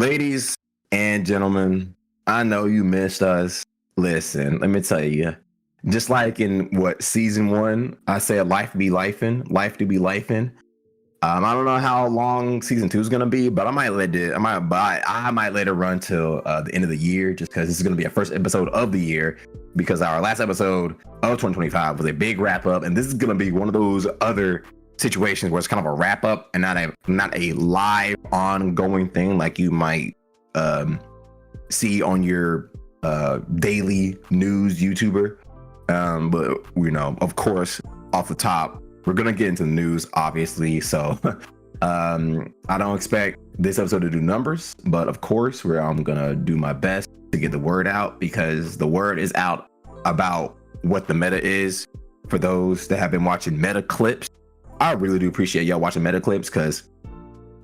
Ladies and gentlemen, I know you missed us. Listen, let me tell you. Just like in season one, I said life be lifing, life to be lifing. I don't know how long season two is gonna be, but I might let it. I might let it run till the end of the year, just because this is gonna be our first episode of the year. Because our last episode of 2025 was a big wrap up, and this is gonna be one of those other situations where it's kind of a wrap up and not a live ongoing thing like you might see on your daily news YouTuber. But of course, off the top, we're gonna get into the news, obviously. So I don't expect this episode to do numbers, but of course, I'm gonna do my best to get the word out, because the word is out about what the meta is. For those that have been watching meta clips, I really do appreciate y'all watching meta clips, because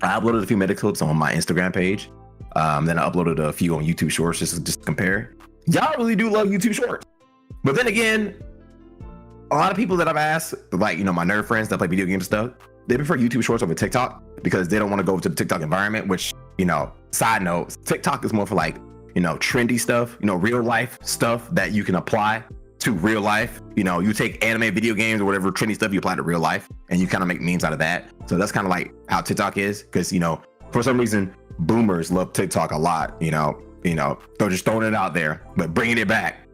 I uploaded a few meta clips on my Instagram page. Then I uploaded a few on YouTube Shorts just to compare. Y'all really do love YouTube Shorts. But then again, a lot of people that I've asked, like, my nerd friends that play video game stuff, they prefer YouTube Shorts over TikTok because they don't want to go to the TikTok environment, which, side note, TikTok is more for like, trendy stuff, real life stuff that you can apply to real life. You take anime, video games, or whatever trendy stuff, you apply to real life, and you kind of make memes out of that. So that's kind of like how TikTok is, because, for some reason, boomers love TikTok a lot, they're just throwing it out there, but bringing it back.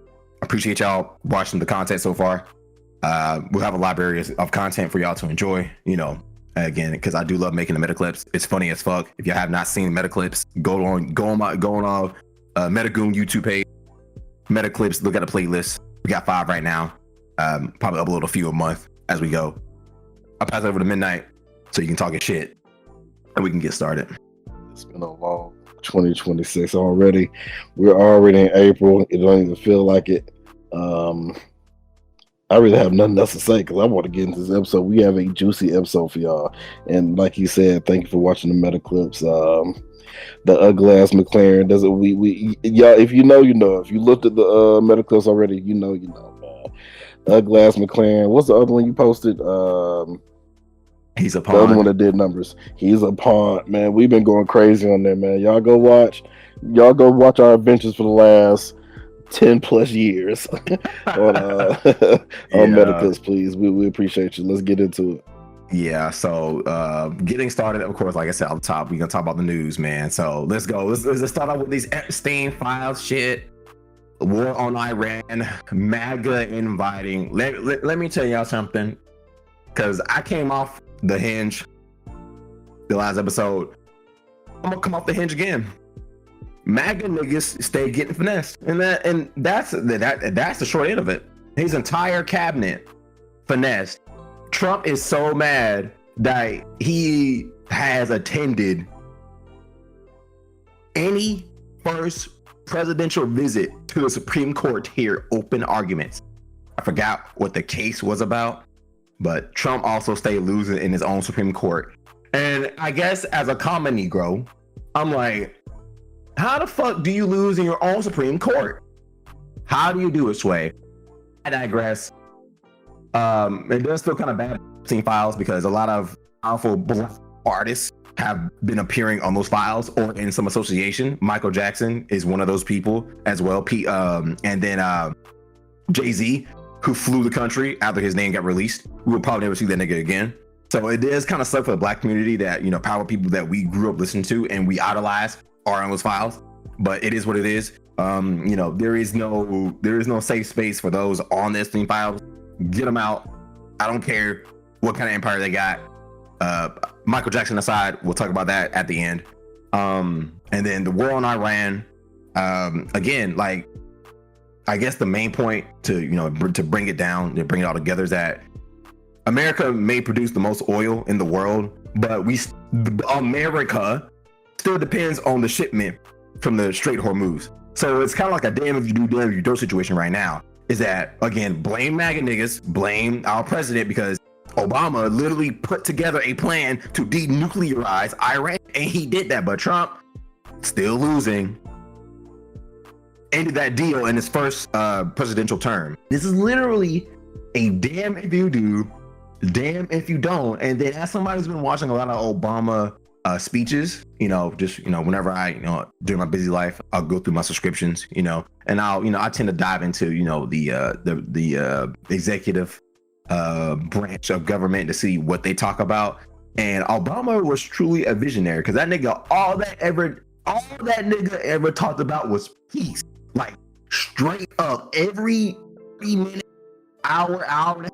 Appreciate y'all watching the content so far. We'll have a library of content for y'all to enjoy, again, because I do love making the meta clips. It's funny as fuck. If you have not seen meta clips, go on Metagoon YouTube page, meta clips, look at the playlist. We got 5 right now. Probably upload a few a month as we go. I'll pass it over to Midnight so you can talk your shit and we can get started. It's been a long 2026 already. We're already in April. It don't even feel like it. I really have nothing else to say because I want to get into this episode. We have a juicy episode for y'all. And like you said, thank you for watching the meta clips. The ugly ass McLaren doesn't y'all, if you know, you know. If you looked at the meta clips already, you know, man. The ugly ass McLaren. What's the other one you posted? He's a pawn. The other one that did numbers. He's a pawn, man. We've been going crazy on there, man. Y'all go watch our adventures for the last 10 plus years on meta clips, please. We appreciate you. Let's get into it. Yeah, so getting started, of course, like I said on the top, we're gonna talk about the news, man. So let's go. Let's start out with these Epstein files shit. War on Iran, MAGA inviting. Let me tell y'all something, because I came off the hinge the last episode. I'm gonna come off the hinge again. MAGA niggas stay getting finessed, and that's the short end of it. His entire cabinet finessed. Trump is so mad that he has attended any first presidential visit to the Supreme Court to hear open arguments. I forgot what the case was about, but Trump also stayed losing in his own Supreme Court. And I guess as a common Negro, I'm like, how the fuck do you lose in your own Supreme Court? How do you do it, Sway? I digress. It does feel kind of bad seeing files, because a lot of powerful black artists have been appearing on those files or in some association. Michael Jackson is one of those people as well. And then Jay-Z, who flew the country after his name got released. We will probably never see that nigga again. So it does kind of suck for the black community that, power people that we grew up listening to and we idolize are on those files. But it is what it is. There is no safe space for those on the Epstein files. Get them out. I don't care what kind of empire they got. Michael Jackson aside, we'll talk about that at the end. And then the war on Iran. Again, like, I guess the main point to bring it down, to bring it all together, is that America may produce the most oil in the world, but America still depends on the shipment from the Strait Hormuz. So it's kind of like a damn if you do, damn if you don't situation right now. Is that, again, blame MAGA niggas, blame our president, because Obama literally put together a plan to denuclearize Iran, and he did that. But Trump, still losing, ended that deal in his first presidential term. This is literally a damn if you do, damn if you don't. And then, as somebody who's been watching a lot of Obama speeches, just whenever I during my busy life, I'll go through my subscriptions, and I tend to dive into the executive branch of government to see what they talk about. And Obama was truly a visionary, because that nigga, all that nigga ever talked about was peace. Like, straight up, every 3 minute, hour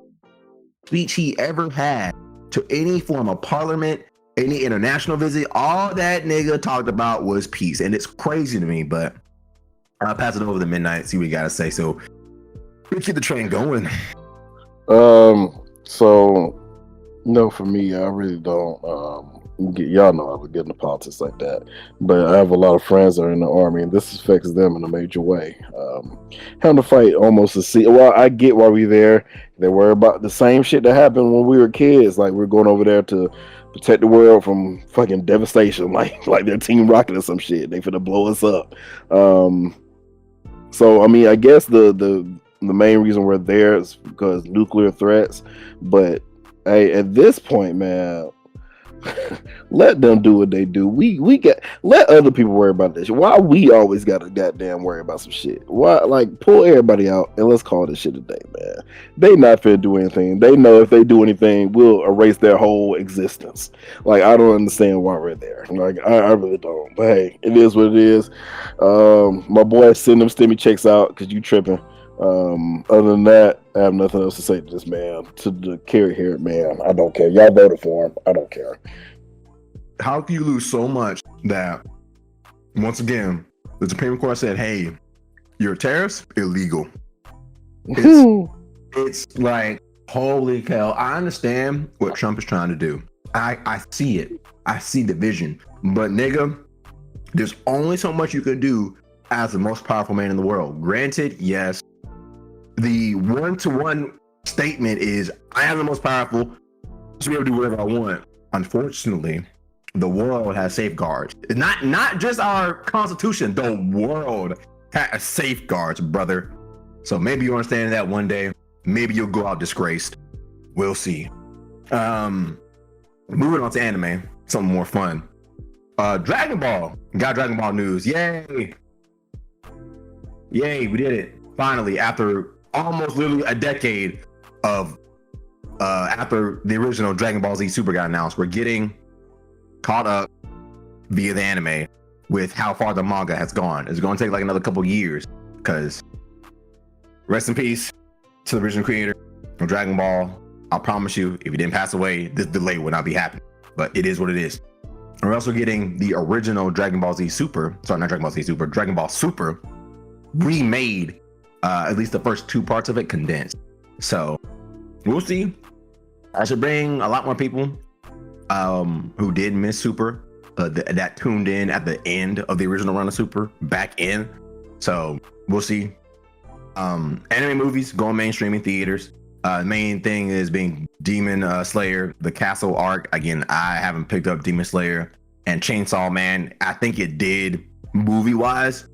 speech he ever had to any form of parliament, any international visit, all that nigga talked about was peace. And it's crazy to me, but I'll pass it over to Midnight, see what you gotta say. So we keep the train going. So for me, I really don't y'all know I would get into politics like that, but I have a lot of friends that are in the army, and this affects them in a major way. Having to fight almost to see. Well, I get why we're there. They worry about the same shit that happened when we were kids. Like, we're going over there to protect the world from fucking devastation, like they're Team Rocket or some shit. They finna blow us up. So I mean, I guess the main reason we're there is because nuclear threats. But hey, at this point, man, let them do what they do. We got, let other people worry about this shit. Why we always gotta goddamn worry about some shit? Why, like, pull everybody out and let's call this shit a day, man. They not finna do anything. They know if they do anything, we'll erase their whole existence. Like, I don't understand why we're there. Like, I really don't. But hey, it is what it is. My boy, send them stimmy checks out because you tripping. Other than that, I have nothing else to say to this man, to the carrot-haired man. I don't care. Y'all voted for him. I don't care. How can you lose so much that, once again, the Supreme Court said, hey, your tariffs illegal? It's like, holy cow. I understand what Trump is trying to do. I see it. I see the vision. But nigga, there's only so much you can do as the most powerful man in the world. Granted, yes, the one-to-one statement is, I am the most powerful, so be able to do whatever I want. Unfortunately, the world has safeguards. Not just our constitution, the world has safeguards, brother. So maybe you understand that one day. Maybe you'll go out disgraced. We'll see. Moving on to anime, something more fun. Dragon Ball. Got Dragon Ball news. Yay, we did it. Finally, after almost literally a decade of after the original Dragon Ball Z Super got announced, we're getting caught up via the anime with how far the manga has gone. It's going to take like another couple years, because rest in peace to the original creator of Dragon Ball. I promise you, if he didn't pass away, this delay would not be happening, but it is what it is. We're also getting the original Dragon Ball Z Super, sorry, not Dragon Ball Z Super, Dragon Ball Super remade, at least the first 2 parts of it condensed. So we'll see. I should bring a lot more people who did miss Super, that tuned in at the end of the original run of Super back in. So we'll see. Anime movies going mainstream in theaters. Main thing is being Demon Slayer, the Castle arc. Again, I haven't picked up Demon Slayer. And Chainsaw Man, I think it did, movie wise,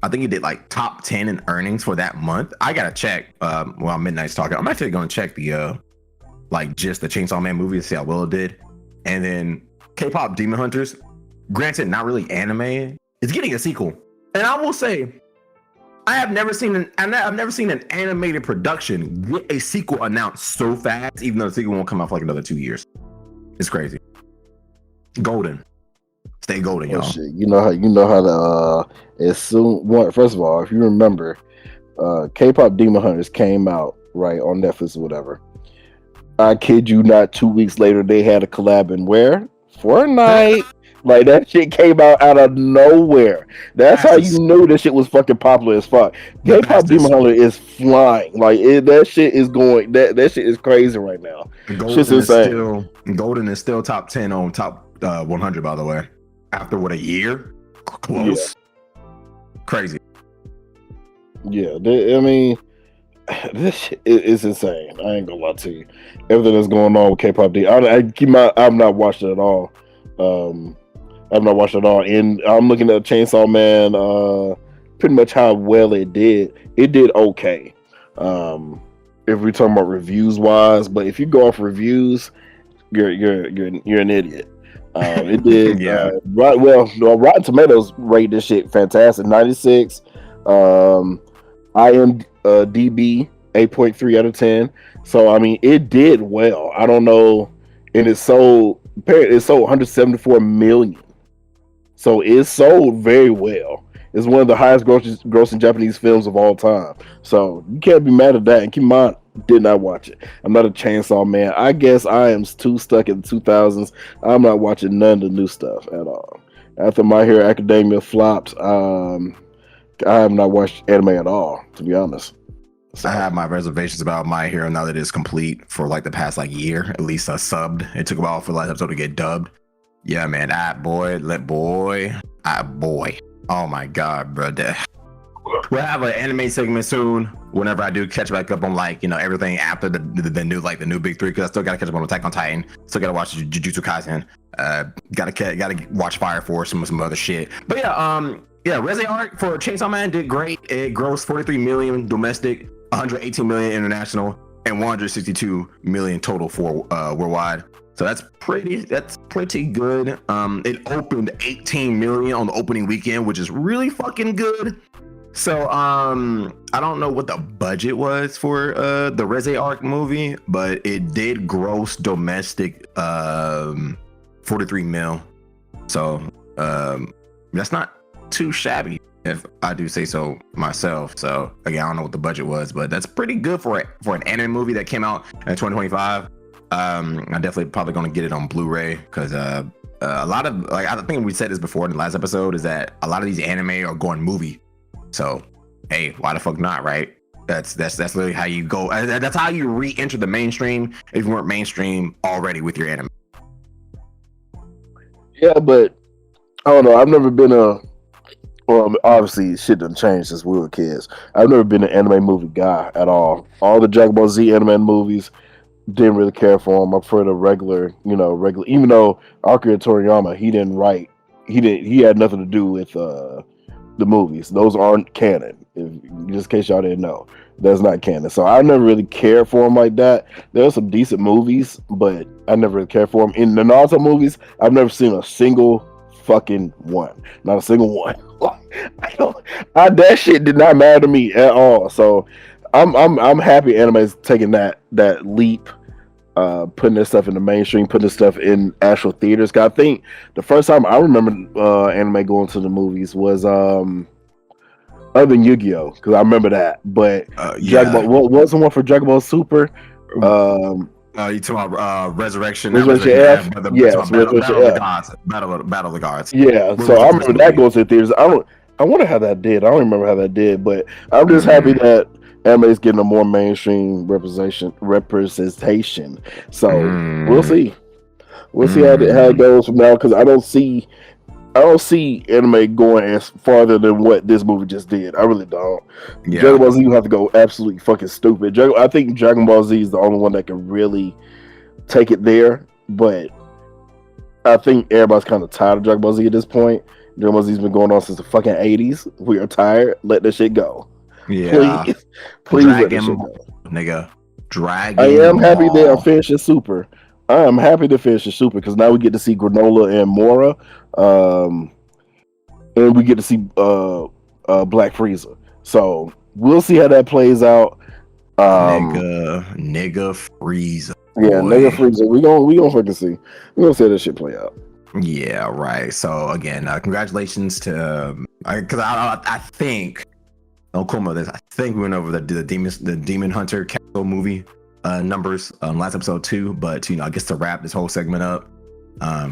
I think it did like top 10 in earnings for that month. I gotta check while Midnight's talking. I'm actually gonna check the just the Chainsaw Man movie to see how well it did. And then K-pop Demon Hunters, granted not really anime, it's getting a sequel. And I will say, I've never seen an animated production get a sequel announced so fast, even though the sequel won't come out for like another 2 years. It's crazy. Golden. Stay golden, y'all. Shit. You know how to as soon, first of all, if you remember, K-pop Demon Hunters came out right on Netflix or whatever. I kid you not, 2 weeks later they had a collab in where? Fortnite. Like, that shit came out of nowhere. That's how you knew this shit was fucking popular as fuck. K-pop Demon Hunter is flying. Like, that shit is going. That shit is crazy right now. Golden is still top 10 on top 100, by the way. After what, a year? Close. Yeah. Crazy. Yeah, I mean, this shit is insane. I ain't gonna lie to you. Everything that's going on with K-pop D, I've not watched it at all. I've not watched it at all, and I'm looking at Chainsaw Man. Pretty much how well it did. It did okay. If we're talking about reviews wise, but if you go off reviews, you're an idiot. It did Yeah. right. Well, no, Rotten Tomatoes rate this shit fantastic. 96. IMDb 8.3 out of 10. So I mean, it did well. I don't know, and it sold 174 million. So it sold very well. It's one of the highest grossing Japanese films of all time. So you can't be mad at that. And keep in mind, did not watch it. I'm not a chainsaw man. I guess I am too stuck in the 2000s. I'm not watching none of the new stuff at all. After My Hero Academia flopped, I have not watched anime at all, to be honest. So I have my reservations about My Hero now that it's complete for like the past like year, at least subbed. It took a while for the last episode to get dubbed. Yeah, man. Boy. Oh my god, bro. We'll have an anime segment soon. Whenever I do catch back up on like everything after the new big three, because I still gotta catch up on Attack on Titan. Still gotta watch Jujutsu Kaisen. Gotta watch Fire Force and some other shit. But yeah, Resi Arc for Chainsaw Man did great. It grossed 43 million domestic, 118 million international, and 162 million total for worldwide. So that's pretty good. It opened 18 million on the opening weekend, which is really fucking good. So I don't know what the budget was for the Reze Arc movie, but it did gross domestic 43 mil. So that's not too shabby, if I do say so myself. So again, I don't know what the budget was, but that's pretty good for an anime movie that came out in 2025. I'm definitely probably gonna get it on Blu-ray because a lot of I think we said this before in the last episode, is that a lot of these anime are going movie. So hey, why the fuck not, right? That's literally how you go. That's how you re-enter the mainstream if you weren't mainstream already with your anime. yeah, but I don't know. I've never been well, obviously shit done changed since we were kids. I've never been an anime movie guy at all. All the Dragon Ball Z anime movies, didn't really care for them. I prefer the regular. Even though Akira Toriyama, he had nothing to do with the movies. Those aren't canon. Just in case y'all didn't know, that's not canon. So I never really cared for them like that. There are some decent movies, but I never really cared for them. In the Naruto movies, I've never seen a single fucking one. Not a single one. That shit did not matter to me at all. So I'm happy anime's taking that leap, putting this stuff in the mainstream, putting this stuff in actual theaters. Cause I think the first time I remember anime going to the movies was other than Yu-Gi-Oh, because I remember that. But Dragon Ball, what was the one for Dragon Ball Super? You talking about Resurrection? Resurrection F? Yes, Battle of the Gods. Battle of the Gods. Yeah, so I remember that goes to the theaters. I wonder how that did. I don't remember how that did, but I'm just happy that anime is getting a more mainstream representation. So we'll see. We'll see how it goes from now, because I don't see anime going as farther than what this movie just did. I really don't. Yeah. Dragon Ball Z, you have to go absolutely fucking stupid. I think Dragon Ball Z is the only one that can really take it there, but I think everybody's kind of tired of Dragon Ball Z at this point. Dragon Ball Z's been going on since the fucking 80s. We are tired. Let that shit go. Yeah. Please let that shit go. Nigga. Dragon I am happy they are finishing Super. I am happy to finish the Super, because now we get to see Granola and Mora, and we get to see Black Frieza. So we'll see how that plays out. Nigga Frieza. Yeah, nigga Frieza. We gonna fucking see. We gonna see how that shit play out. Yeah, right. So again, congratulations to because I think don't call me this. I think we went over the Demon Hunter Castle movie numbers last episode too, but I guess to wrap this whole segment up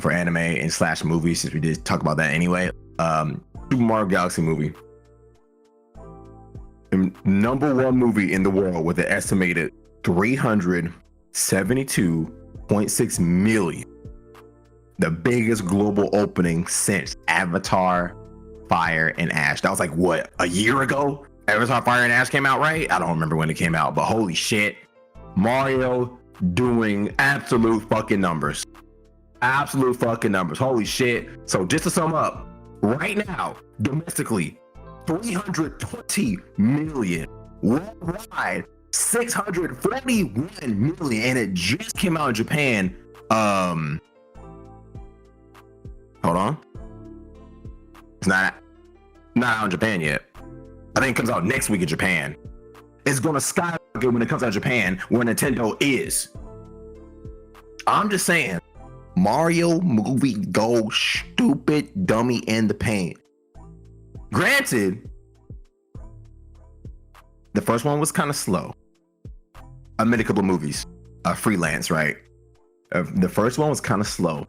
for anime and / movies, since we did talk about that anyway. Super Mario Galaxy movie, number one movie in the world with an estimated 372.6 million, the biggest global opening since Avatar Fire and Ash. That was like what, a year ago? Avatar Fire and Ash came out, right? I don't remember when it came out, but holy shit, Mario doing absolute fucking numbers. Holy shit. So just to sum up, right now, domestically, 320 million. Worldwide, 641 million. And it just came out in Japan Hold on. It's not out in Japan yet. I think it comes out next week in Japan. It's gonna skyrocket when it comes out in Japan, where Nintendo is. I'm just saying, Mario movie go stupid, dummy in the paint. Granted, the first one was kind of slow. I made a couple of movies, freelance, right? The first one was kind of slow.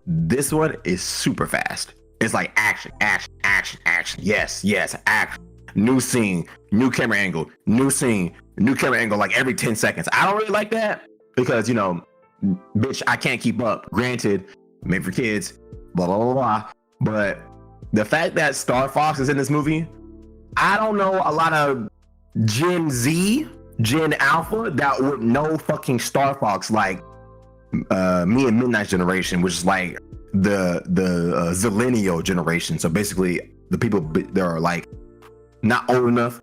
This one is super fast. It's like action, action, action, action. Yes, action. New scene, new camera angle, new scene, new camera angle, like every 10 seconds. I don't really like that because, you know, bitch, I can't keep up. Granted, made for kids, blah, blah, blah, blah. But the fact that Star Fox is in this movie, I don't know a lot of Gen Z, Gen Alpha that would know fucking Star Fox like me and Midnight generation, which is like the Zillennial generation. So basically the people that are like not old enough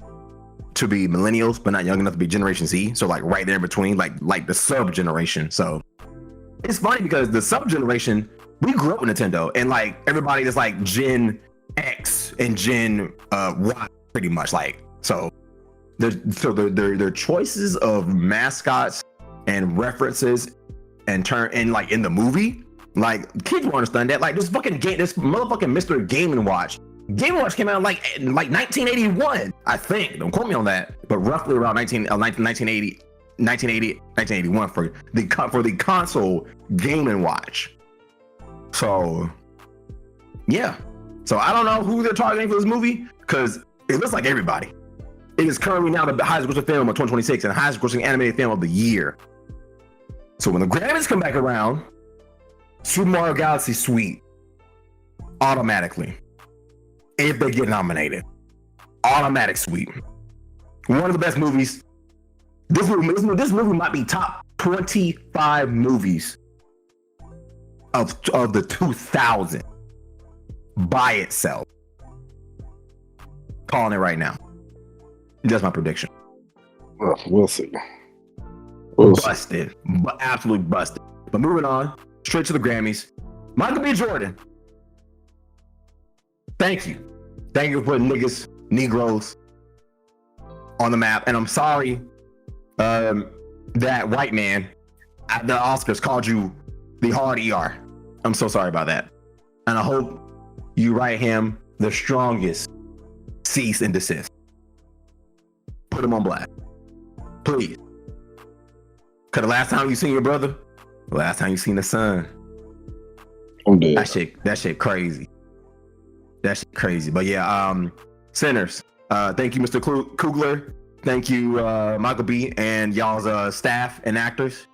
to be millennials, but not young enough to be Generation Z. So like right there in between, like the sub generation. So it's funny because the sub generation, we grew up with Nintendo, and like everybody that's like Gen X and Gen Y pretty much like. So their choices of mascots and references and like in the movie, like kids won't understand that. Like this motherfucking Mr. Game & Watch. Game & Watch came out like 1981, I think. Don't quote me on that, but roughly around 1980, 1981 for the console Game & Watch. So yeah, so I don't know who they're targeting for this movie because it looks like everybody. It is currently now the highest grossing film of 2026 and the highest grossing animated film of the year. So when the Grammys come back around, Super Mario Galaxy sweep automatically. If they get nominated, automatic sweep. One of the best movies. This movie might be top 25 movies of the 2000 by itself. Calling it right now. That's my prediction. Well, we'll see. Busted, absolutely busted. But moving on, straight to the Grammys. Michael B. Jordan. Thank you for putting Negroes on the map. And I'm sorry that white man at the Oscars called you the hard ER. I'm so sorry about that. And I hope you write him the strongest cease and desist. Put him on blast, please. Cause the last time you seen your brother, the last time you seen the son, I'm dead. That shit crazy. That shit crazy. But yeah, Sinners. Thank you, Mr. Coogler. Thank you, Michael B. and y'all's staff and actors.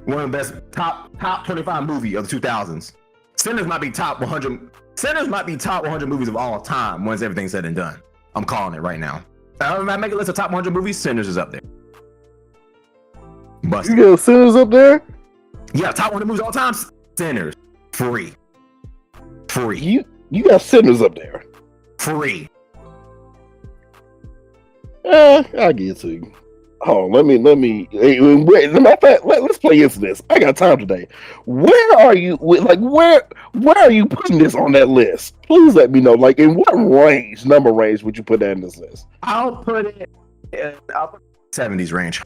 One of the best top 25 movie of the 2000s. Sinners might be top 100. Sinners might be top 100 movies of all time once everything's said and done. I'm calling it right now. If I make a list of top 100 movies, Sinners is up there. Busted. You got Sinners up there? Yeah, top 100 movies all time. Sinners. Free. You got Sinners up there. Free. I'll get to you. Oh, let me. Hey, wait, matter of fact, let's play into this. I got time today. Where are you? Where are you putting this on that list? Please let me know. Like, in what number range would you put that in this list? I'll put it in 70s range.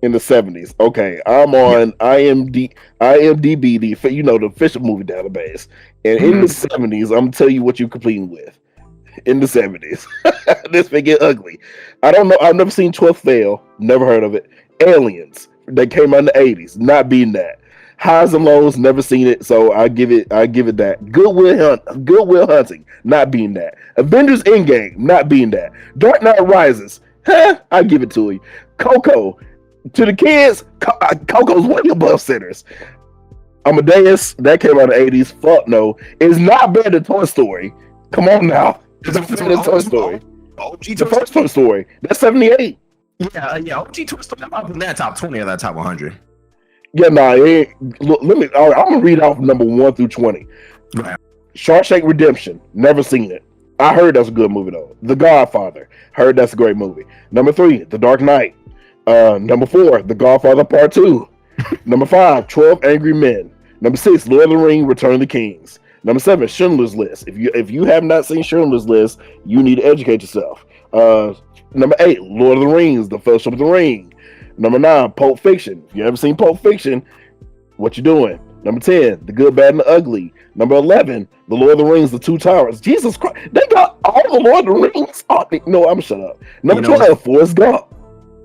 In the 70s. Okay, I'm on IMDb, the official movie database, and in the 70s, I'm gonna tell you what you're competing with. In the 70s, this may get ugly. I don't know. I've never seen 12th Fail. Never heard of it. Aliens that came out in the 80s. Not beating that. Highs and Lows. Never seen it. So I give it that. Goodwill Hunting. Not beating that. Avengers Endgame. Not beating that. Dark Knight Rises. I give it to you. Coco. To the kids, Coco's way above Sinners. Amadeus. That came out in the 80s. Fuck no. It's not better than Toy Story. Come on now. It's a Toy Story. The first Toy Story. That's 78. Yeah. OG Toy Story. I'm putting that top 20 or that top 100. Yeah, nah. Look, I'm gonna read off number 1 through 20. Right. Shawshank Redemption. Never seen it. I heard that's a good movie though. The Godfather. Heard that's a great movie. Number 3, The Dark Knight. Number 4, The Godfather Part 2. Number 5, 12 Angry Men. Number 6, Lord of the Rings: Return of the Kings. Number 7, Schindler's List. If you have not seen Schindler's List, you need to educate yourself. Number 8, Lord of the Rings, The Fellowship of the Ring. Number 9, Pulp Fiction. If you haven't seen Pulp Fiction, what you doing? Number 10, The Good, Bad, and the Ugly. Number 11, The Lord of the Rings, The Two Towers. Jesus Christ, they got all the Lord of the Rings. Oh, no, I'm shut up. Number 12, Forrest Gump.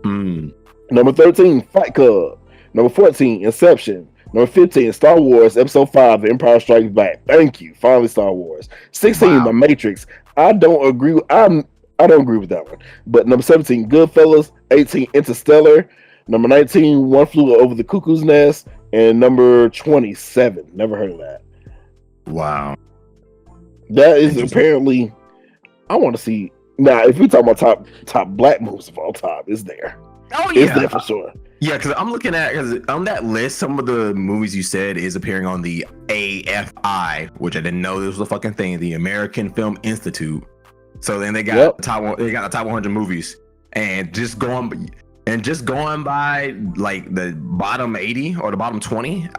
Number 13, Fight Club. Number 14, Inception. Number 15, Star Wars Episode 5, The Empire Strikes Back. Thank you. Finally, Star Wars. 16, The Matrix. I don't agree with that one. But number 17, Goodfellas. 18, Interstellar. Number 19, One Flew Over the Cuckoo's Nest. And number 27, never heard of that. Wow. That is apparently, I want to see. Now, if we talk about top black movies of all time, it's there. Oh yeah, it's there for sure. Yeah, because I'm looking at, because on that list, some of the movies you said is appearing on the AFI, which I didn't know this was a fucking thing, the American Film Institute. So then they got the top 100 movies, and just going by like the bottom 80 or the bottom 20.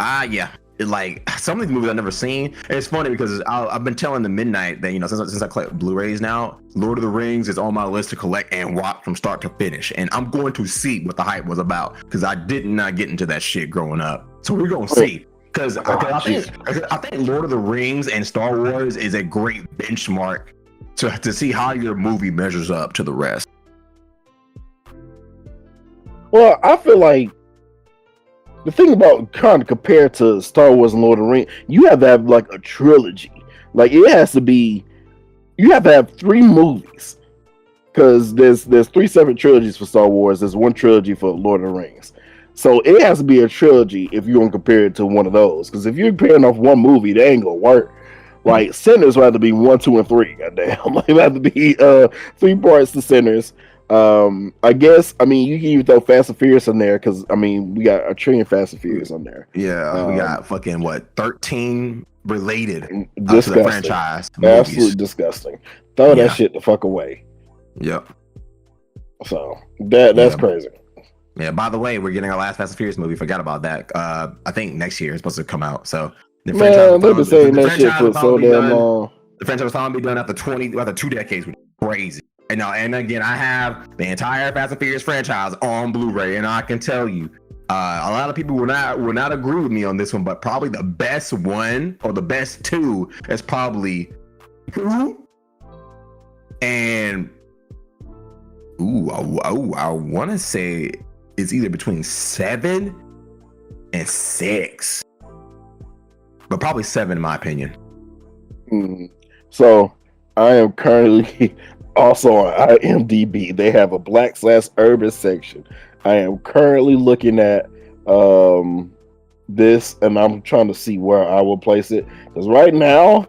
Like some of these movies I've never seen. And it's funny because I've been telling the Midnight that, you know, since I collect Blu-rays now, Lord of the Rings is on my list to collect and watch from start to finish. And I'm going to see what the hype was about, because I did not get into that shit growing up. So we're gonna see. Because I think Lord of the Rings and Star Wars is a great benchmark to see how your movie measures up to the rest. Well, I feel like the thing about kind of compared to Star Wars and Lord of the Rings, you have to have like a trilogy. Like it has to be, you have to have 3 movies, because there's 3 separate trilogies for Star Wars. There's 1 trilogy for Lord of the Rings. So it has to be a trilogy if you're gonna compare it to one of those. Because if you're comparing off one movie, that ain't gonna work. Like Sinners will have to be 1, 2, and 3. Goddamn, like it have to be 3 parts to Sinners. I guess, I mean, you can even throw Fast and Furious in there, because I mean we got a trillion Fast and Furious on there. Yeah, we got fucking 13 related to the franchise movies. Absolutely disgusting. Throw that shit the fuck away. Yep. So that's crazy. Yeah. By the way, we're getting our last Fast and Furious movie. Forgot about that. I think next year it's supposed to come out. So the franchise, they've been saying that shit for so damn long. The franchise will finally be done after 2 decades, which is crazy. And again, I have the entire Fast and Furious franchise on Blu-ray, and I can tell you, a lot of people will not agree with me on this one, but probably the best one or the best 2 is probably 2 and I want to say it's either between 7 and 6, but probably 7 in my opinion. So I am currently also on IMDb. They have a black/urban section. I am currently looking at this, and I'm trying to see where I will place it, because right now,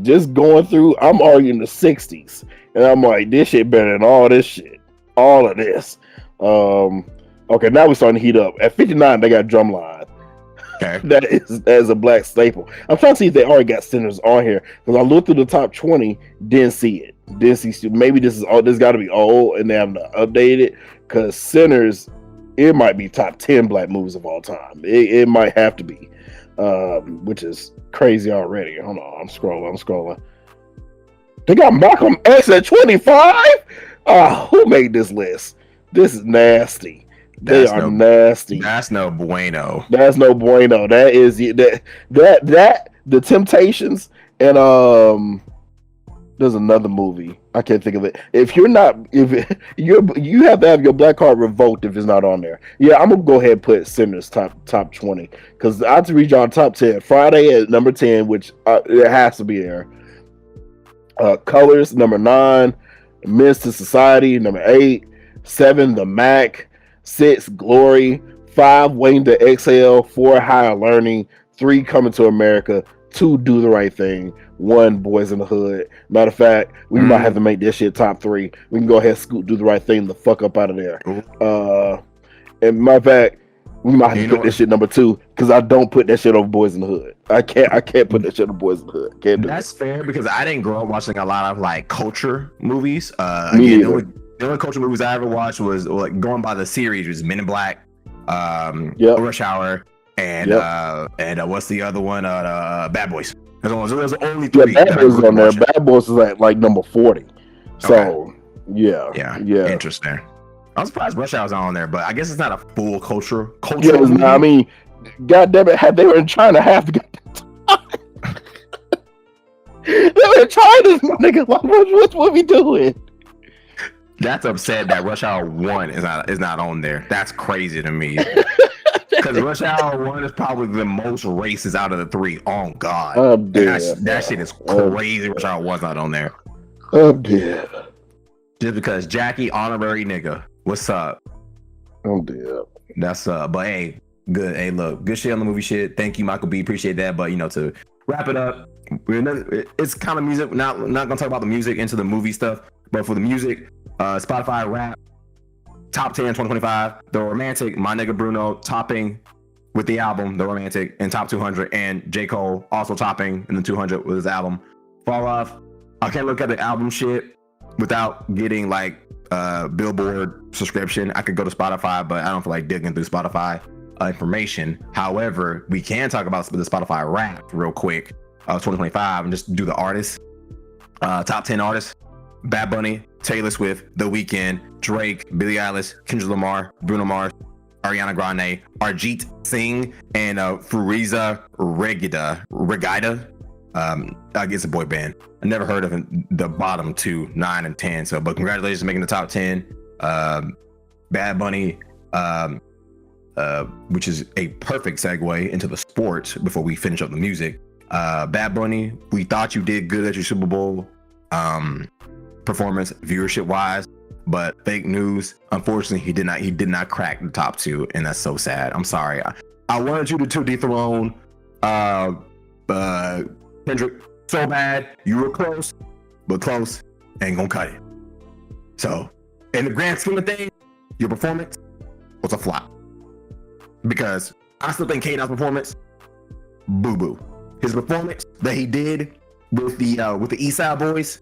just going through, I'm arguing the 60s, and I'm like, this shit better than all this shit, all of this. Okay, now we're starting to heat up. At 59, they got Drumline. Okay. That is a black staple. I'm trying to see if they already got Sinners on here, because I looked through the top 20, didn't see it. Maybe this got to be old and they haven't updated it, because Sinners, it might be top 10 black movies of all time. It might have to be, which is crazy already. Hold on, I'm scrolling. They got Malcolm X at 25. Who made this list? This is nasty. They are nasty. That's no bueno. That's no bueno. That is that the Temptations, and there's another movie. I can't think of it. You have to have your black card revoked if it's not on there. Yeah, I'm gonna go ahead and put Sinners top 20, because I have to read y'all top 10. Friday at number 10, which it has to be there. Colors number 9, Menace to Society number 8, 7 The Mac, 6 Glory, 5 Waiting to Exhale, 4 Higher Learning, 3 Coming to America, 2 Do the Right Thing, 1 Boys in the Hood. Matter of fact, we might have to make this shit top 3. We can go ahead and scoot Do the Right Thing the fuck up out of there. And matter of fact, we might have to put this shit number 2, because I don't put that shit over Boys in the Hood. I can't put that shit on Boys in the Hood. That's fair, because I didn't grow up watching a lot of like culture movies. The only culture movies I ever watched was, like, going by the series, was Men in Black, Rush Hour, and what's the other one? Bad Boys. There's only Yeah, 3 Bad that I Boys grew is up on there. watching. Bad Boys is at like number 40. So yeah. Interesting. I'm surprised Rush Hour's not on there, but I guess it's not a full cultural Yeah, movie. I mean, God damn it, had they were in China half the time. They were in China, nigga. Like, what we doing? That's upset that Rush Hour 1 is not on there. That's crazy to me. Because Rush Hour 1 is probably the most racist out of the 3. Oh God. I'm dead. That shit is crazy. Rush Hour 1's not on there. I'm dead. Just because Jackie, honorary nigga. What's up? I'm dead. That's but hey, good. Hey, look, good shit on the movie shit. Thank you, Michael B. Appreciate that. But to wrap it up, it's kind of music. Not gonna talk about the music into the movie stuff, but for the music, Spotify rap top 10 2025. The Romantic, my nigga Bruno topping with the album The Romantic in top 200, and J. Cole also topping in the 200 with his album Fall Off. I can't look at the album shit without getting like Billboard subscription. I could go to Spotify, but I don't feel like digging through Spotify information. However, we can talk about the Spotify rap real quick 2025 and just do the artists. Top 10 artists: Bad Bunny, Taylor Swift, The Weeknd, Drake, Billie Eilish, Kendrick Lamar, Bruno Mars, Ariana Grande, Arjit Singh, and Fariza Regida. I guess a boy band. I never heard of the bottom 2, 9 and 10. So, but congratulations on making the top 10. Bad Bunny, which is a perfect segue into the sports before we finish up the music. Bad Bunny, we thought you did good at your Super Bowl performance, viewership wise, but fake news. Unfortunately, he did not crack the top 2, and that's so sad. I'm sorry. I wanted you to dethrone Kendrick so bad. You were close, but close ain't gonna cut it. So, in the grand scheme of things, your performance was a flop. Because I still think K-Dot's performance, boo-boo. His performance that he did with the Eastside Boys,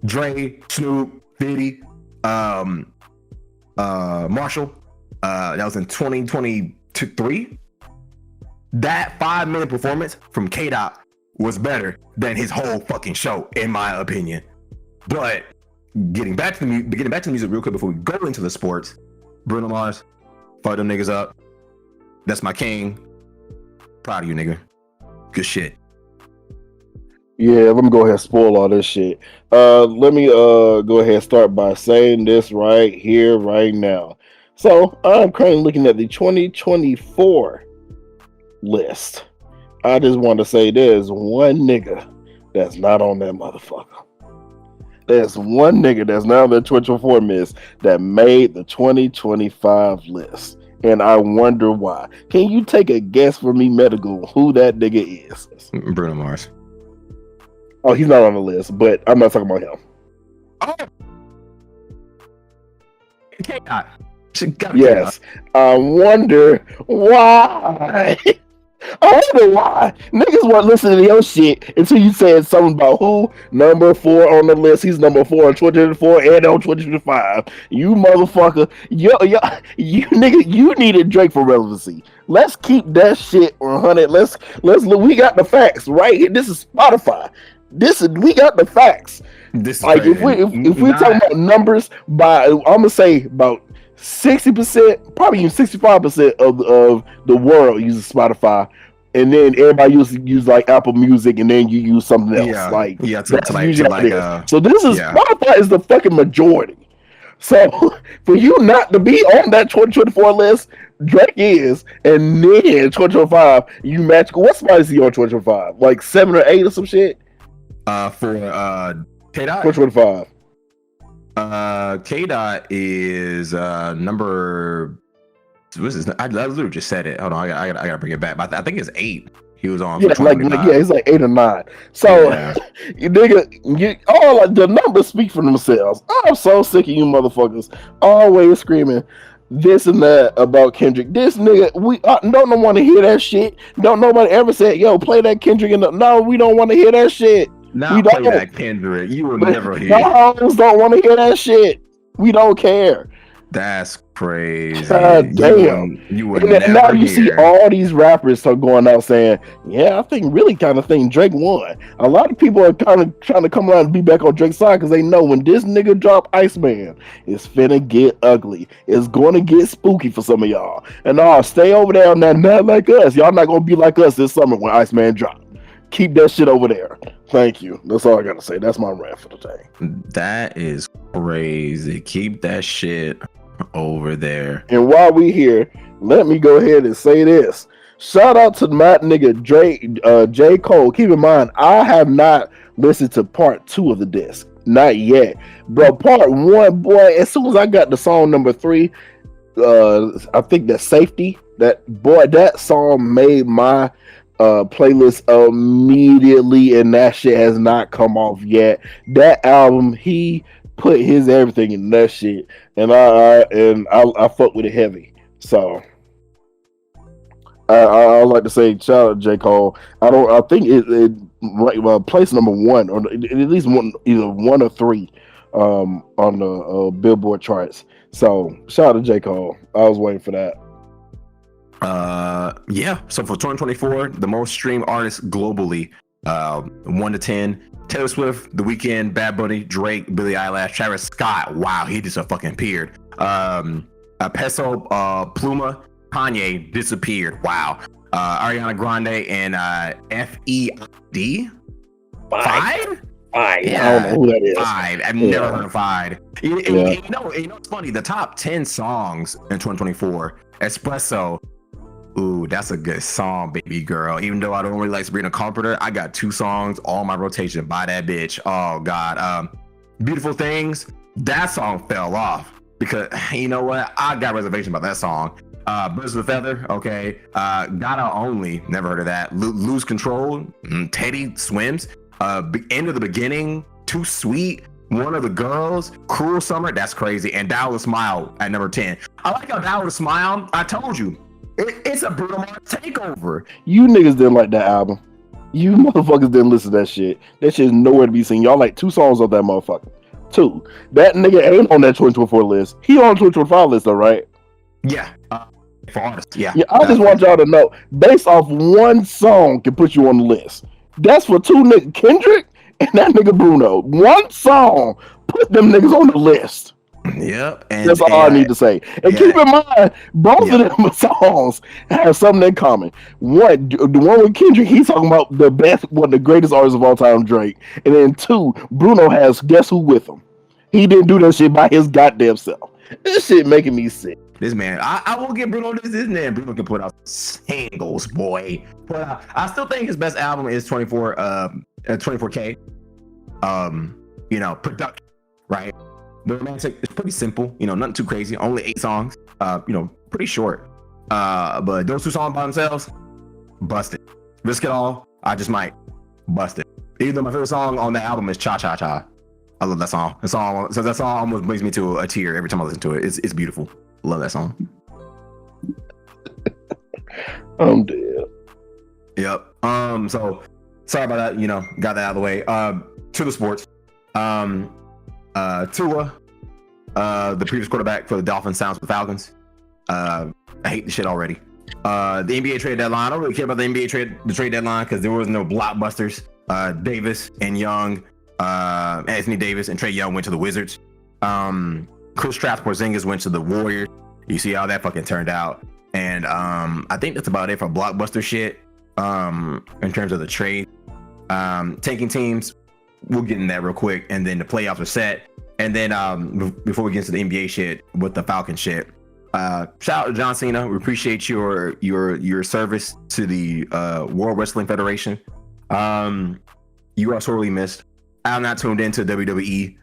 Dre, Snoop, 50, Marshall, that was in 2023. That 5-minute performance from K-Dot was better than his whole fucking show, in my opinion. But getting back to the music real quick before we go into the sports, Bruno Mars, fuck them niggas up. That's my king. Proud of you, nigga. Good shit. Yeah, let me go ahead and spoil all this shit. Let me go ahead and start by saying this right here, right now. So I'm currently looking at the 2024 list. I just want to say there's one nigga that's not on that motherfucker. There's one nigga that's not on the 2024 list that made the 2025 list. And I wonder why. Can you take a guess for me, Metagoon, who that nigga is? Bruno Mars. Oh, he's not on the list, but I'm not talking about him. Oh! K-Dot. Yes. I wonder why. I wonder why niggas weren't listening to your shit until you said something about who number 4 on the list. He's number 4 on 2024 and on 2025. You motherfucker, you nigga, you needed Drake for relevancy. Let's keep that shit 100. Let's look. We got the facts right here. This is Spotify. We got the facts. This is like crazy. if we talk about numbers by, I'm gonna say about 60%, probably even 65% of the world uses Spotify, and then everybody use like Apple Music, and then you use something else. So this is Spotify is the fucking majority. So for you not to be on that 2024 list, Drake is, and then 2025 you match. What spot is he on 2025? Like 7 or 8 or some shit. For K-Dot 2025. K-Dot is number. What is this? I literally just said it. Hold on, I gotta bring it back. But I think it's 8. He was on. Yeah, it's like 8 or 9. So you nigga, all the numbers speak for themselves. I'm so sick of you motherfuckers always screaming this and that about Kendrick. This nigga, we don't want to hear that shit. Don't nobody ever said, yo, play that Kendrick. No, we don't want to hear that shit. We don't play that Kendrick. You will never hear. The hoes don't want to hear that shit. We don't care. That's crazy. God damn. You would And then now never you see hear. all these rappers start going out saying, yeah, I think really kind of think Drake won. A lot of people are kind of trying to come around and be back on Drake's side because they know when this nigga drop Iceman, it's finna get ugly. It's going to get spooky for some of y'all. And stay over there on that not like us. Y'all not going to be like us this summer when Iceman drop. Keep that shit over there. Thank you. That's all I got to say. That's my rant for today. That is crazy. Keep that shit over there. And while we here, let me go ahead and say this. Shout out to my nigga Drake, J. Cole. Keep in mind, I have not listened to part 2 of the disc. Not yet. Bro, part 1, boy, as soon as I got the song number 3, I think that Safety, that song made my playlist immediately, and that shit has not come off yet. That album, he put his everything in that shit, and I fuck with it heavy. So I like to say shout out to J. Cole. I think it place number 1 or at least one, either 1 or 3 on the Billboard charts. So shout out to J. Cole. I was waiting for that. Yeah, so for 2024, the most streamed artists globally, 1 to 10: Taylor Swift, The Weeknd, Bad Bunny, Drake, Billie Eilish, Travis Scott. Wow, he just fucking appeared. Peso Pluma, Kanye disappeared. Wow. Ariana Grande and FEID. Five? Yeah, I don't know who that is. Five. I've never heard of Five. You know, it's funny. The top 10 songs in 2024, Espresso. Ooh, that's a good song, baby girl. Even though I don't really like Sabrina Carpenter, I got 2 songs on my rotation by that bitch. Oh God. Beautiful Things. That song fell off because you know what? I got reservation about that song. Birds of a Feather. Okay. Gotta Only. Never heard of that. Lose Control. Teddy Swims. End of the Beginning. Too Sweet. One of the Girls. Cruel Summer. That's crazy. And Down with a Smile at number 10. I like how Down with a Smile. I told you. It's a Bruno Mars takeover. You niggas didn't like that album. You motherfuckers didn't listen to that shit. That shit is nowhere to be seen. Y'all like 2 songs of that motherfucker. 2. That nigga ain't on that 2024 list. He on 2025 list though, right? Yeah. For artists, yeah. I just want y'all to know, based off 1 song can put you on the list. That's for 2 niggas, Kendrick and that nigga Bruno. 1 song put them niggas on the list. Yep. And that's all I need to say. And keep in mind, both of them songs have something in common. One, the one with Kendrick, he's talking about one of the greatest artists of all time, Drake. And then 2, Bruno has guess who with him. He didn't do that shit by his goddamn self. This shit making me sick. This man, I will give Bruno this man. Bruno can put out singles, boy. But I still think his best album is 24K. You know, production, right? The romantic is pretty simple, you know, nothing too crazy. Only 8 songs, you know, pretty short. But those 2 songs by themselves, busted. Risk It All, I just might bust it. Even though my favorite song on the album is Cha Cha Cha. I love that song. That song almost brings me to a tear every time I listen to it. It's beautiful. Love that song. I'm dead. Yep. So sorry about that. You know, got that out of the way. To the sports. Tua, the previous quarterback for the Dolphins, sounds with the Falcons. I hate the shit already. The NBA trade deadline. I don't really care about the NBA trade deadline because there was no blockbusters. Davis and Young, Anthony Davis and Trae Young went to the Wizards. Kristaps Porzingis went to the Warriors. You see how that fucking turned out. And I think that's about it for blockbuster shit. In terms of the trade, tanking teams. We'll get in that real quick, and then the playoffs are set. And then before we get into the NBA shit with the Falcon shit, shout out to John Cena. We appreciate your service to the World Wrestling Federation. You are sorely missed. I'm not tuned into WWE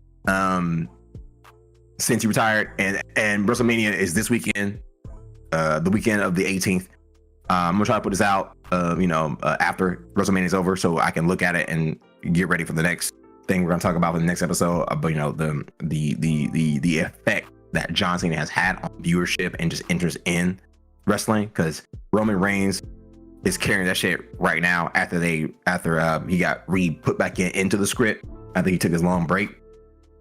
since you retired, and WrestleMania is this weekend, the weekend of the 18th. I'm gonna try to put this out, after WrestleMania is over, so I can look at it and get ready for the next thing we're gonna talk about for the next episode. But the effect that John Cena has had on viewership and just interest in wrestling, because Roman Reigns is carrying that shit right now after he got put back into the script after he took his long break.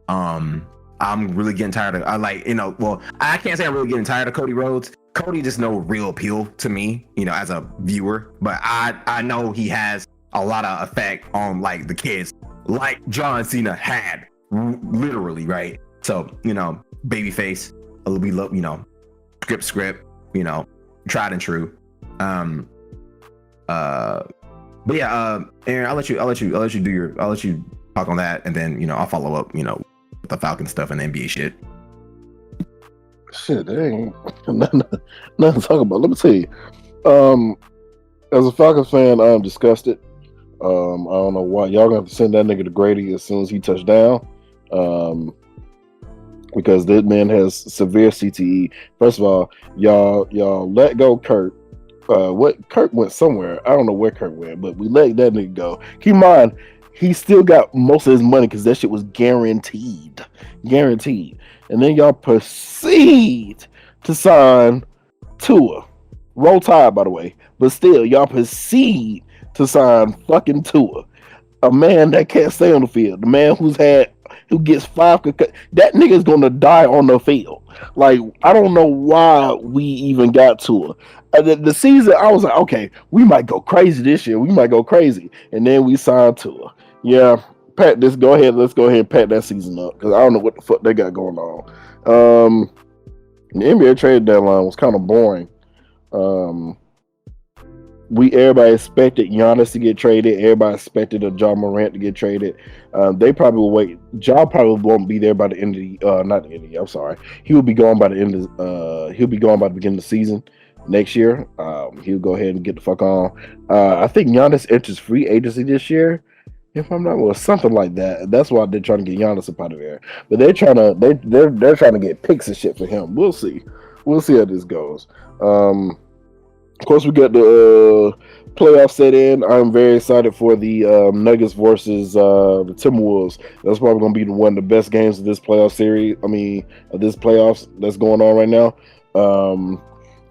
I I'm really getting tired of. I like, well, I can't say I'm really getting tired of Cody Rhodes. Cody just no real appeal to me, as a viewer. But I know he has a lot of effect on like the kids, like John Cena had, literally, right? So babyface, we love, script, tried and true. But yeah, Aaron, I'll let you talk on that, and then I'll follow up, with the Falcon stuff and the NBA shit. Shit, there ain't nothing to talk about. Let me tell you, as a Falcons fan, I'm disgusted. I don't know why y'all gonna have to send that nigga to Grady as soon as he touched down, because that man has severe CTE. First of all, y'all let go Kurt. Kurt went somewhere. I don't know where Kurt went, but we let that nigga go. Keep in mind, he still got most of his money because that shit was guaranteed. And then y'all proceed to sign Tua. Roll Tide, by the way. But still, y'all proceed to sign fucking Tua. A man that can't stay on the field. The man who gets 5 that nigga's gonna die on the field. Like, I don't know why we even got Tua. The season, I was like, okay, we might go crazy this year. And then we signed Tua. Yeah, pat this. Go ahead. Let's go ahead and pat that season up, because I don't know what the fuck they got going on. The NBA trade deadline was kind of boring. Everybody expected Giannis to get traded. Everybody expected a Ja Morant to get traded. They probably will wait. Ja probably won't be there by the end of the not the end of the year. I'm sorry. He will be gone by the end of he'll be gone by the beginning of the season next year. He'll go ahead and get the fuck on. I think Giannis enters free agency this year, if I'm not wrong, something like that. That's why they're trying to get Giannis up out of there. But they're trying to get picks and shit for him. We'll see how this goes. Of course, we got the playoff set in. I'm very excited for the Nuggets versus the Timberwolves. That's probably going to be one of the best games of this playoff series. Of this playoffs that's going on right now.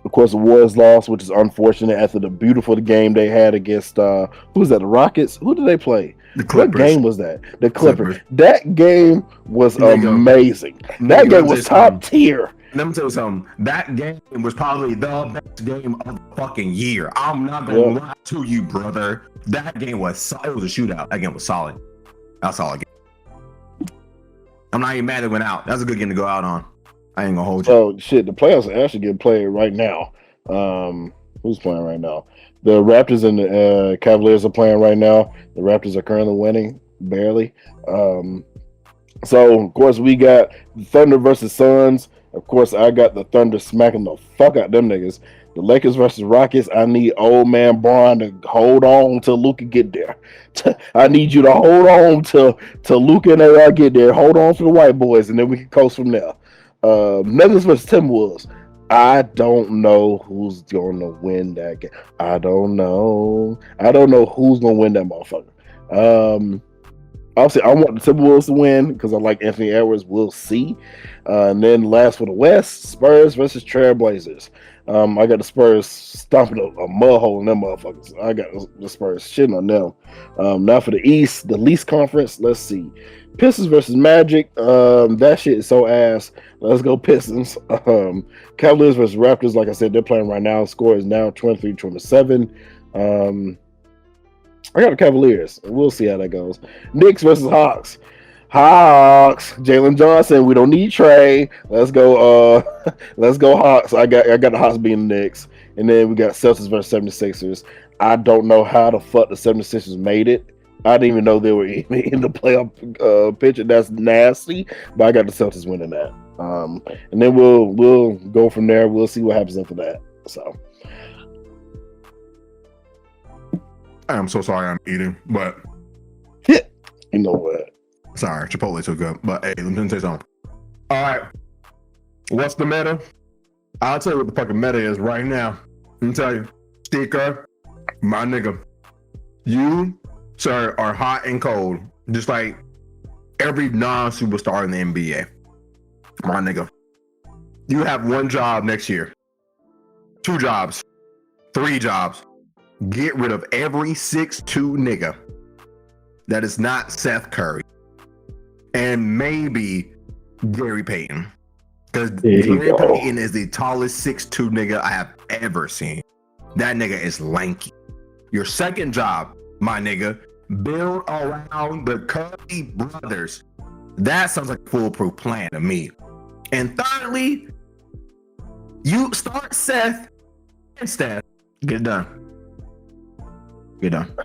Of course, the Warriors lost, which is unfortunate after the beautiful game they had against who was that? The Rockets? Who did they play? The Clippers. What game was that? The Clippers. That game was amazing. That game was top tier. Let me tell you something. That game was probably the best game of the fucking year. I'm not gonna lie to you, brother. That game was it was a shootout. That game was solid. That's all I get. I'm not even mad it went out. That's a good game to go out on. I ain't gonna hold you. Oh shit, the playoffs are actually getting played right now. Who's playing right now? The Raptors and the Cavaliers are playing right now. The Raptors are currently winning, barely. So of course we got Thunder versus Suns. Of course, I got the Thunder smacking the fuck out them niggas. The Lakers versus Rockets, I need old man Bron to hold on till Luka get there. I need you to hold on till Luka and AR get there. Hold on for the white boys, and then we can coast from there. Nuggets versus Timberwolves. I don't know who's going to win that game. I don't know who's going to win that motherfucker. Obviously, I want the Timberwolves to win because I like Anthony Edwards. We'll see. And then last for the West, Spurs versus Trailblazers. I got the Spurs stomping a mud hole in them motherfuckers. I got the Spurs shitting on them. Now for the East, the least conference. Let's see. Pistons versus Magic. That shit is so ass. Let's go Pistons. Cavaliers versus Raptors. Like I said, they're playing right now. Score is now 23-27. I got the Cavaliers. We'll see how that goes. Knicks versus Hawks. Jalen Johnson. We don't need Trey. Let's go. Let's go Hawks. I got the Hawks being the Knicks. And then we got Celtics versus 76ers. I don't know how the fuck the 76ers made it. I didn't even know they were in the playoff picture. That's nasty. But I got the Celtics winning that. And then we'll go from there. We'll see what happens after that. So. I'm so sorry I'm eating, but you know what? Sorry, Chipotle too good. But hey, let me tell you something. All right, what's the meta? I'll tell you what the fucking meta is right now. Let me tell you, Sticker, my nigga, you, sir, are hot and cold, just like every non-superstar in the NBA. My nigga, you have one job next year, 2 jobs, 3 jobs. Get rid of every 6'2" nigga that is not Seth Curry. And maybe Gary Payton. Because There you Gary go. Payton is the tallest 6'2" nigga I have ever seen. That nigga is lanky. Your second job, my nigga, build around the Curry brothers. That sounds like a foolproof plan to me. And thirdly, you start Seth and Steph. Get it done. Get it done.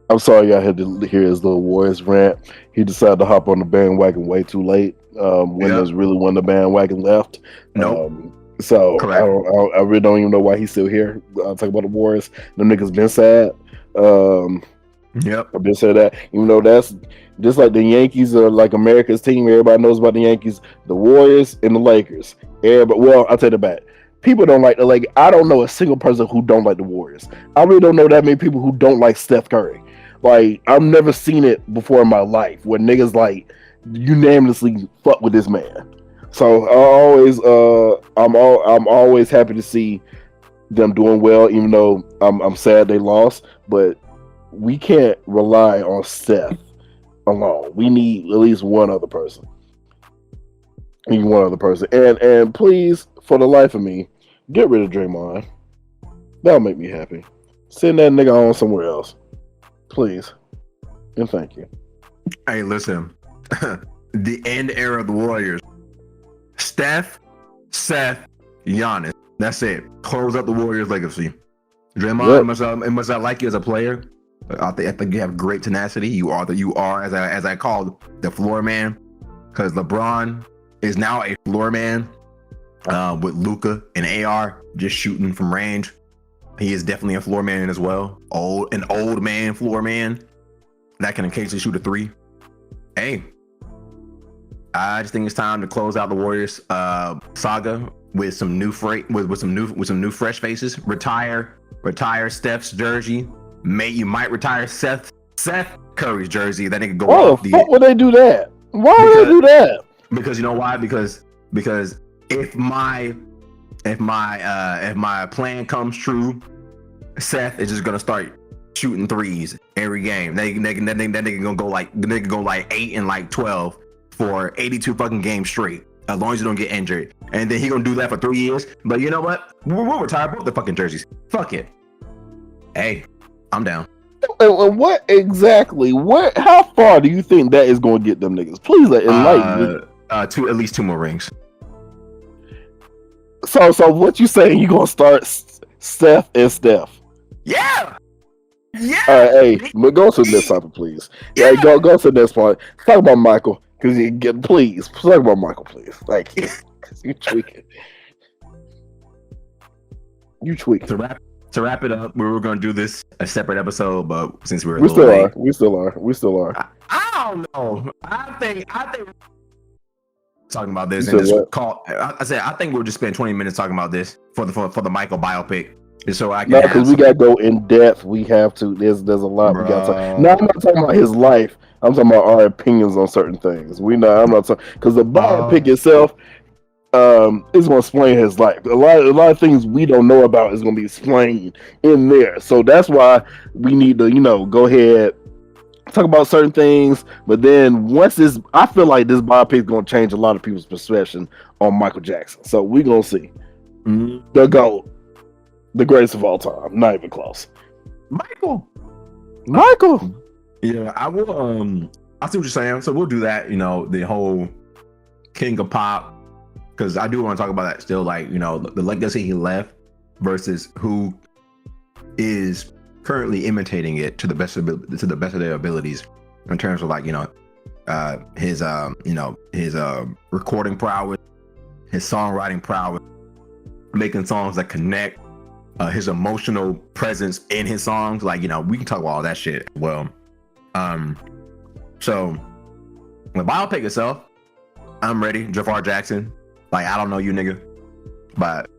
I'm sorry y'all had to hear his little Warriors rant. He decided to hop on the bandwagon way too late when there's really one of the bandwagon left. Nope. So Correct. I really don't even know why he's still here. I'll talk about the Warriors. Them niggas been sad. Yep. I've been saying that. Even though that's just like the Yankees are like America's team. Everybody knows about the Yankees, the Warriors, and the Lakers. Everybody, well, I'll take it back. People don't like the Lakers. I don't know a single person who don't like the Warriors. I really don't know that many people who don't like Steph Curry. Like, I've never seen it before in my life where niggas like unanimously fuck with this man. So I'm always happy to see them doing well, even though I'm sad they lost. But we can't rely on Steph alone. We need at least one other person. And please, for the life of me, get rid of Draymond. That'll make me happy. Send that nigga on somewhere else. Please. And thank you. Hey, listen. The end era of the Warriors. Steph, Seth, Giannis. That's it. Close up the Warriors' legacy. Draymond, it must not like you as a player. I think you have great tenacity. You are as I called the floor man, because LeBron is now a floor man with Luka and AR just shooting from range. He is definitely a floor man as well. An old man floor man that can occasionally shoot a three. Hey, I just think it's time to close out the Warriors saga with some new with some new fresh faces. Retire Steph's jersey. You might retire Seth Curry's jersey. That nigga go off the. Why would they do that? Why would they do that? Because you know why? Because if my plan comes true, Seth is just gonna start shooting threes every game. That nigga gonna go like 8 and like 12 for 82 fucking games straight, as long as you don't get injured. And then he gonna do that for 3 years. But you know what? We'll retire both the fucking jerseys. Fuck it. Hey, I'm down. And what exactly? How far do you think that is going to get them niggas? Please enlighten me. At least 2 more rings. So what you saying? You gonna start Steph and Steph? Yeah. Yeah. All right, hey, but go to the next topic, please. Yeah, go to the next part. Talk about Michael, because please talk about Michael, please. Like, you tweaking. To wrap it up, we were going to do this a separate episode, but since we still are. I don't know. I think talking about this you and just call. I think we'll just spend 20 minutes talking about this for the Michael biopic, just so I can. No, because we gotta go in depth. We have to. There's a lot we gotta talk. No, I'm not talking about his life. I'm talking about our opinions on certain things. I'm not talking because the biopic itself. Is going to explain his life. A lot of things we don't know about is going to be explained in there. So that's why we need to, go ahead, talk about certain things. But then I feel like this biopic is going to change a lot of people's perception on Michael Jackson. So we're going to see. Mm-hmm. The GOAT, the greatest of all time, not even close. Michael. Yeah, I will. I see what you're saying. So we'll do that. The whole King of Pop. Because I do want to talk about that still, like, the legacy he left versus who is currently imitating it to the best of their abilities in terms of like, his recording prowess, his songwriting prowess, making songs that connect, his emotional presence in his songs. Like, we can talk about all that shit as well. So the biopic itself, I'm ready. Jaafar Jackson. Like, I don't know you, nigga, but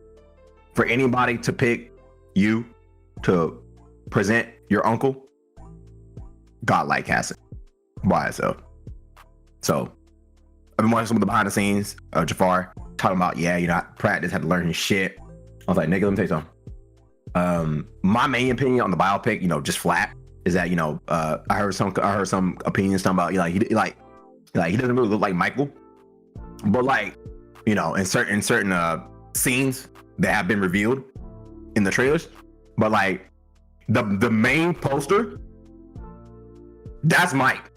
for anybody to pick you to present your uncle, godlike casting by itself. So I've been watching some of the behind the scenes of Jaafar talking about, I practice, had to learn his shit. I was like, nigga, let me tell you something. My main opinion on the biopic, just flat, is that I heard some opinions talking about he doesn't really look like Michael. But like, in certain scenes that have been revealed in the trailers, but like the main poster, that's Mike.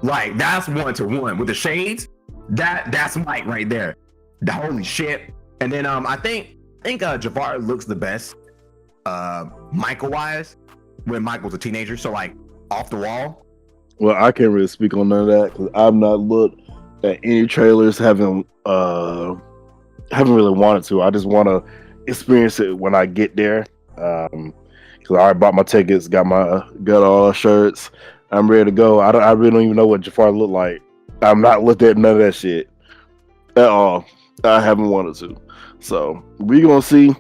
Like that's 1-to-1 with the shades. That's Mike right there. The holy shit. And then I think Jaafar looks the best Michael wise when Michael's a teenager. So like off the wall. Well, I can't really speak on none of that because I've not looked at any trailers. Haven't really wanted to. I just want to experience it when I get there. Because I already bought my tickets, got all shirts. I'm ready to go. I really don't even know what Jaafar looked like. I'm not looked at none of that shit at all. I haven't wanted to. So we're gonna see.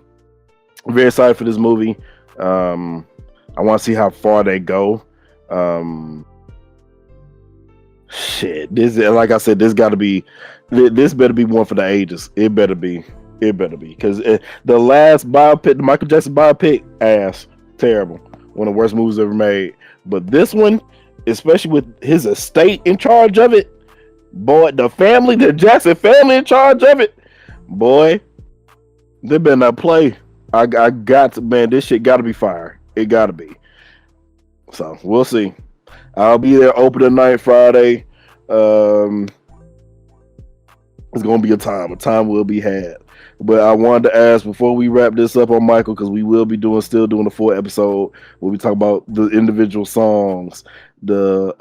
I'm very excited for this movie. I want to see how far they go. Shit, this, like I said, this better be one for the ages. It better be because the last biopic, the Michael Jackson biopic, ass terrible, one of the worst movies ever made. But this one, especially with his estate in charge of it, boy, the Jackson family in charge of it, boy, they better not play. I got to, man, this shit got to be fire. It got to be. So we'll see. I'll be there opening night Friday. It's gonna be a time. A time will be had. But I wanted to ask before we wrap this up on Michael, because we will be still doing a full episode where we talk about the individual songs, the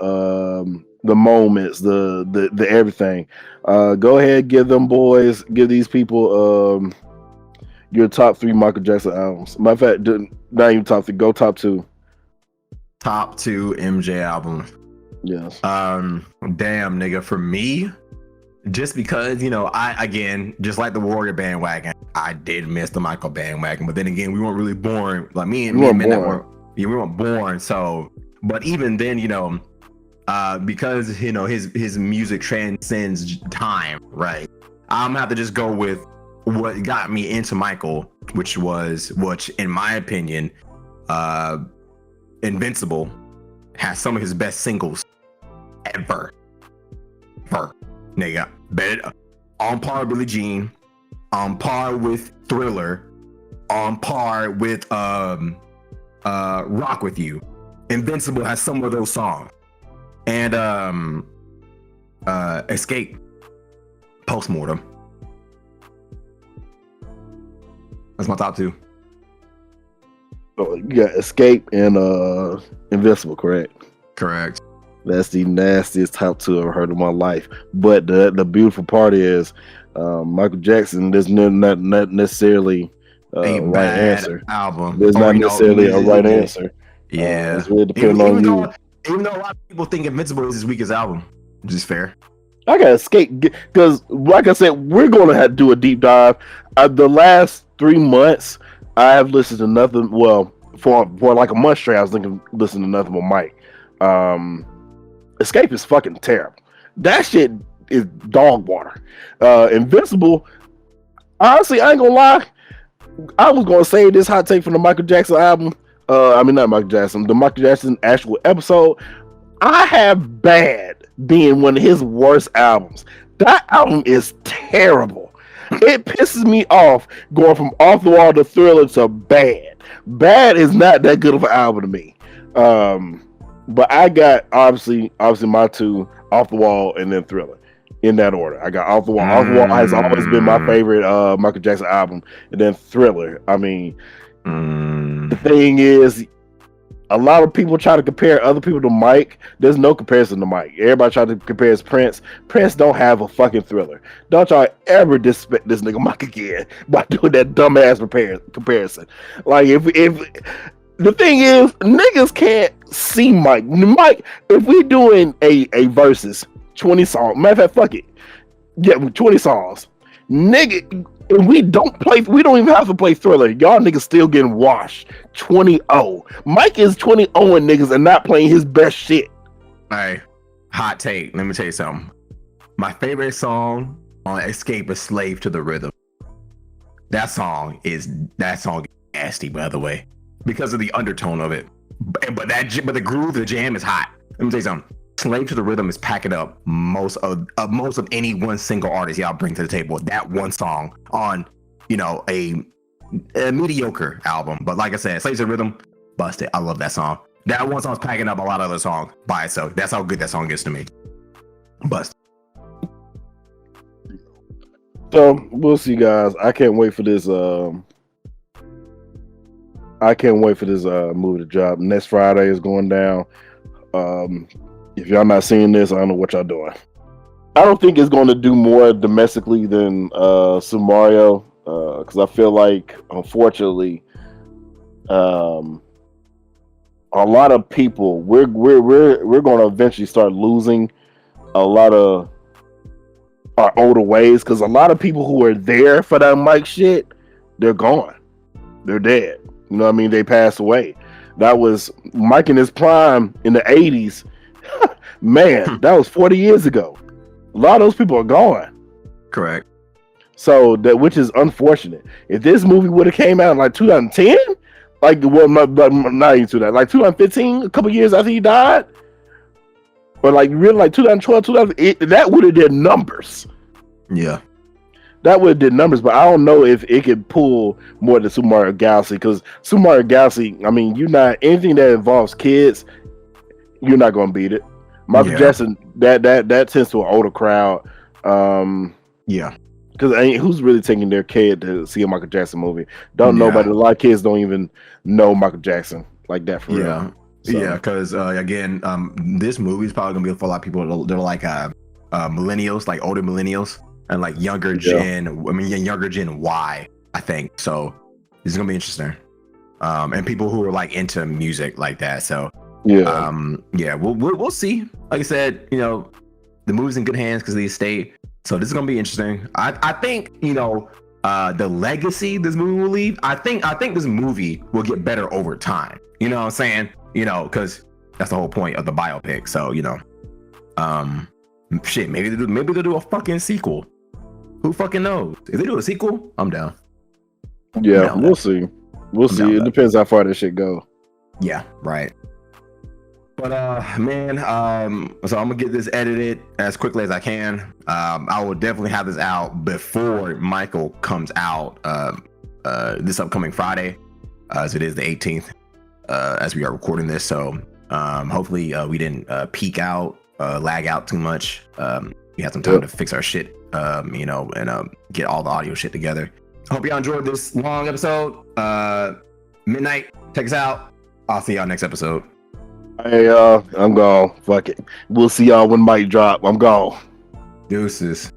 moments, the everything. Go ahead, give these people your top 3 Michael Jackson albums. Matter of fact, not even top 3, go top 2. Top 2 MJ albums. Yes. Damn, nigga, for me, just because, I, again, just like the Warrior bandwagon, I did miss the Michael bandwagon, but then again, we weren't really born. Like me and Midnight we weren't born. So, but even then, because, his music transcends time, right? I'm gonna have to just go with what got me into Michael, which in my opinion, Invincible has some of his best singles ever. Nigga, better on par with Billie Jean, on par with Thriller, on par with Rock With You. Invincible has some of those songs. And Escape, Postmortem. That's my top 2. Oh, you got Escape and Invincible, correct? Correct. That's the nastiest top 2 I've ever heard in my life. But the beautiful part is Michael Jackson, there's not necessarily a right bad answer. Album. There's not necessarily a right answer. Yeah. It's really depending on you. Even though a lot of people think Invincible is his weakest album, which is fair. I got Escape because, like I said, we're going to have to do a deep dive. The last 3 months, I have listened to nothing. Well, for like a month straight, I was listening to nothing but Mike. Escape is fucking terrible. That shit is dog water. Invincible, honestly, I ain't gonna lie. I was gonna say this hot take from the Michael Jackson album. Not Michael Jackson, the Michael Jackson actual episode. I have Bad being one of his worst albums. That album is terrible. It pisses me off going from Off the Wall to Thriller to Bad. Bad is not that good of an album to me. But I got obviously my 2, Off the Wall and then Thriller, in that order. I got Off the Wall. Off the Wall has always been my favorite Michael Jackson album, and then Thriller. I mean, the thing is, a lot of people try to compare other people to Mike. There's no comparison to Mike. Everybody try to compare his Prince. Prince don't have a fucking Thriller. Don't y'all ever disrespect this nigga Mike again by doing that dumbass comparison. Like if the thing is, niggas can't see Mike. Mike, if we doing a versus 20 songs, matter of fact, fuck it. Yeah, 20 songs. Nigga, if we don't even have to play Thriller. Y'all niggas still getting washed. 20-0. Mike is 20-0 niggas and not playing his best shit. Hey, hot take. Let me tell you something. My favorite song on Escape is Slave to the Rhythm. That song is nasty, by the way, because of the undertone of it. But the groove, the jam is hot. Let me tell you something. Slave to the Rhythm is packing up most of any one single artist y'all bring to the table. That one song on, a mediocre album. But like I said, Slave to the Rhythm, busted. I love that song. That one song's packing up a lot of other songs by itself. That's how good that song is to me. Busted. So we'll see, guys. I can't wait for this. Movie to drop. Next Friday is going down. If y'all not seeing this, I don't know what y'all doing. I don't think it's going to do more domestically than Super Mario, because I feel like, unfortunately, a lot of people we're going to eventually start losing a lot of our older ways, because a lot of people who were there for that mic shit, they're gone. They're dead. You know what I mean? They passed away. That was Mike in his prime in the 80s. Man, that was 40 years ago. A lot of those people are gone. Correct. So which is unfortunate. If this movie would have came out in like 2010, like not even 2015, a couple years after he died, or like really like 2012, that would have did numbers. Yeah. That would have did numbers, but I don't know if it could pull more than Super Mario Galaxy, because Super Mario Galaxy, I mean, you're not anything that involves kids, you're not gonna beat it. Michael Jackson, that tends to an older crowd. Yeah. Because who's really taking their kid to see a Michael Jackson movie? Don't nobody. A lot of kids don't even know Michael Jackson like that for real. So. Yeah, because again, this movie is probably gonna be for a lot of people. They're like millennials, like older millennials, and like younger Gen. I mean, younger Gen Y, I think. So it's gonna be interesting. And people who are like into music like that. So we'll see. Like I said, the movie's in good hands because of the estate. So this is gonna be interesting. I think the legacy this movie will leave. I think this movie will get better over time. You know what I'm saying? Because that's the whole point of the biopic. So shit. Maybe they'll do a fucking sequel. Who fucking knows? If they do a sequel, I'm down. Yeah, we'll see. We'll see. It depends how far this shit go. Yeah, right. But man, so I'm gonna get this edited as quickly as I can. I will definitely have this out before Michael comes out this upcoming Friday, as it is the 18th, as we are recording this. So hopefully we didn't lag out too much. We had some time to fix our shit, and get all the audio shit together. I hope y'all enjoyed this long episode. Midnight, check us out. I'll see y'all next episode. Hey, I'm gone. Fuck it. We'll see y'all when Mike drop. I'm gone. Deuces.